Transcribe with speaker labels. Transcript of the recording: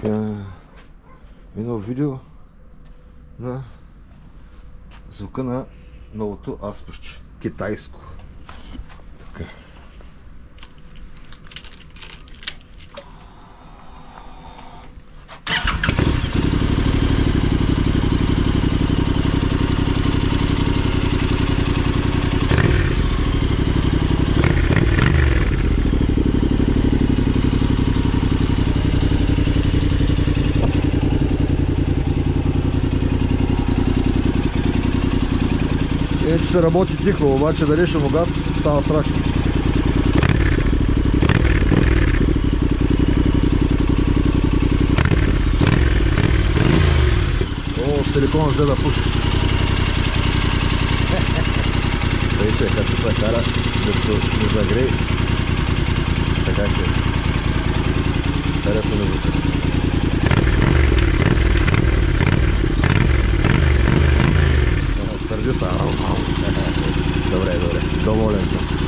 Speaker 1: едно видео на звука на новото аспъще. Китайско. Така. Че ще работи тихо, обаче дали ще му газ, става страшно. О, силикон взе да пуши. Вижте като се кара, докато не загрей. Така ще. Хареса ми звука. Сърди се. Добре, доволен съм.